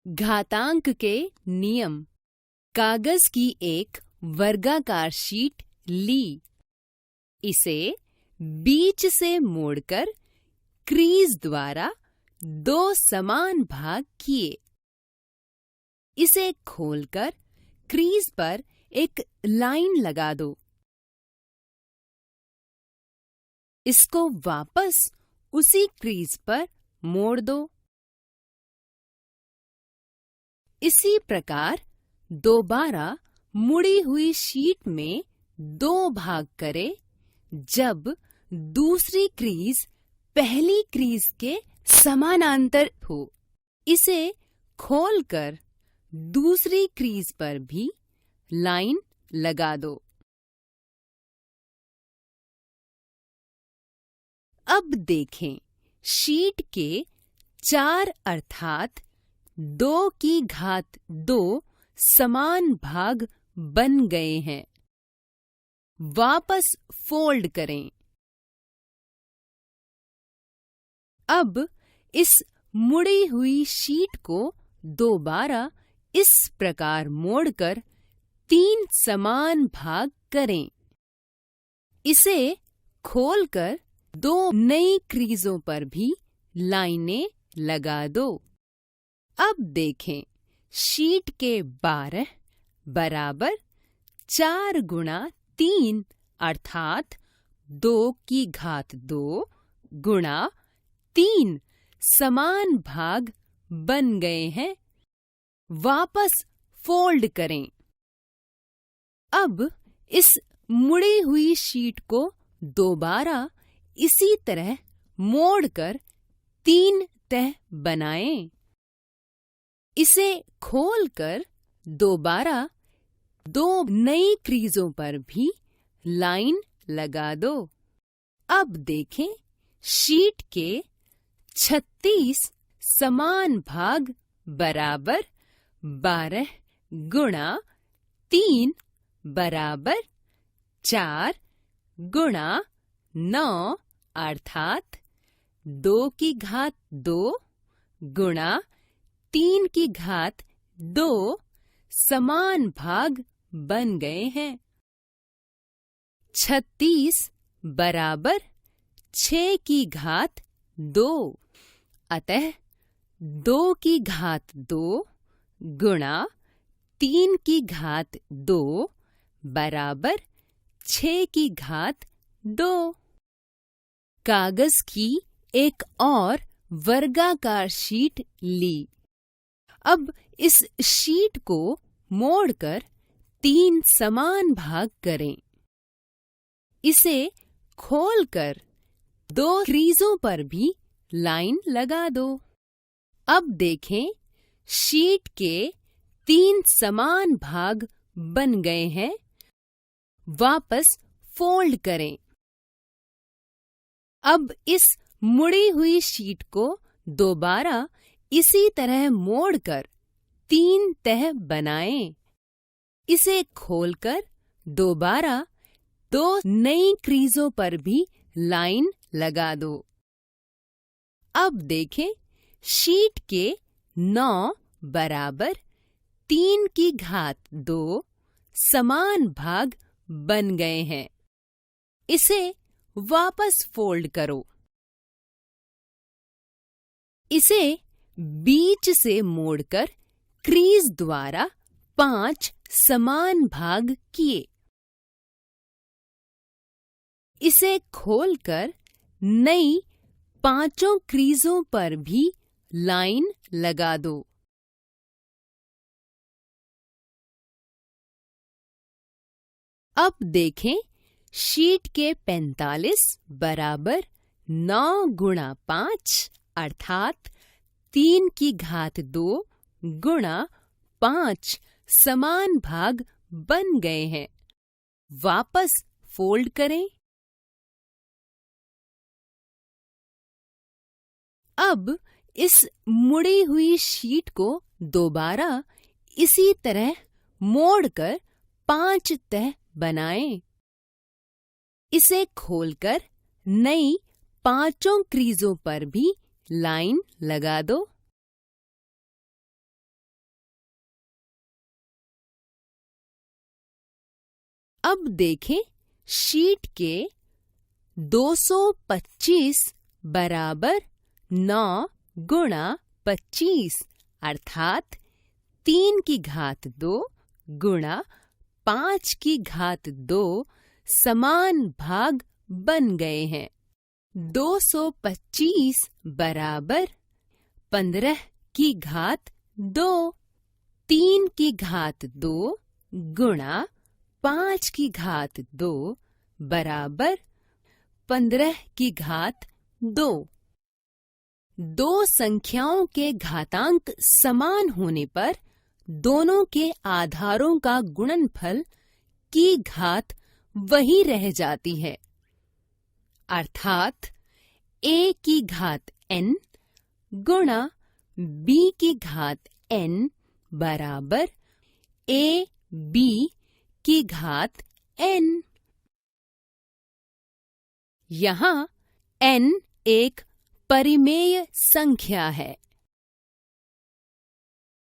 घातांक के नियम। कागज की एक वर्गाकार शीट ली। इसे बीच से मोड़कर क्रीज द्वारा दो समान भाग किए। इसे खोलकर क्रीज पर एक लाइन लगा दो। इसको वापस उसी क्रीज पर मोड़ दो। इसी प्रकार दोबारा मुड़ी हुई शीट में दो भाग करें जब दूसरी क्रीज पहली क्रीज के समानांतर हो। इसे खोलकर दूसरी क्रीज पर भी लाइन लगा दो। अब देखें, शीट के 4 अर्थात 2 की घात 2 समान भाग बन गए हैं। वापस फोल्ड करें। अब इस मुड़ी हुई शीट को दोबारा इस प्रकार मोड़कर 3 समान भाग करें। इसे खोलकर 2 नई क्रीजों पर भी लाइनें लगा दो। अब देखें, शीट के 12 बराबर 4 गुणा 3 अर्थात 2 की घात 2 गुणा 3 समान भाग बन गए हैं। वापस फोल्ड करें। अब इस मुड़ी हुई शीट को दोबारा इसी तरह मोड़कर 3 तह बनाएं। इसे खोलकर दोबारा 2 नई क्रीजों पर भी लाइन लगा दो। अब देखें, शीट के 36 समान भाग बराबर 12 गुणा 3 बराबर 4 गुणा 9 अर्थात 2 की घात 2 गुणा 3 की घात 2 समान भाग बन गए हैं। 36 बराबर 6 की घात 2 अतः 2 की घात 2 गुणा 3 की घात 2 बराबर 6 की घात 2। कागज की एक और वर्गाकार शीट ली। अब इस शीट को मोड़कर 3 समान भाग करें। इसे खोलकर 2 क्रीजों पर भी लाइन लगा दो। अब देखें, शीट के 3 समान भाग बन गए हैं। वापस फोल्ड करें। अब इस मुड़ी हुई शीट को दोबारा इसी तरह मोड़कर 3 तह बनाएं। इसे खोलकर दोबारा 2 नई क्रीजों पर भी लाइन लगा दो। अब देखें, शीट के 9 बराबर 3 की घात 2 समान भाग बन गए हैं। इसे वापस फोल्ड करो। इसे बीच से मोड़कर क्रीज द्वारा 5 समान भाग किए। इसे खोलकर नई 5 क्रीजों पर भी लाइन लगा दो। अब देखें, शीट के 45 बराबर 9 गुणा 5 अर्थात 3 की घात 2 गुणा 5 समान भाग बन गए हैं। वापस फोल्ड करें। अब इस मुड़ी हुई शीट को दोबारा इसी तरह मोड़कर 5 तह बनाएं। इसे खोलकर नई 5 क्रीजों पर भी लाइन लगा दो। अब देखें शीट के 225 बराबर 9 गुणा 25 अर्थात 3 की घात 2 गुणा 5 की घात 2 समान भाग बन गए हैं। 225 बराबर 15 की घात 2, 3 की घात 2 गुणा 5 की घात 2 बराबर 15 की घात 2। दो संख्याओं के घातांक समान होने पर दोनों के आधारों का गुणनफल की घात वही रह जाती है, अर्थात a की घात n गुणा b की घात n बराबर a b की घात n। यहाँ n एक परिमेय संख्या है।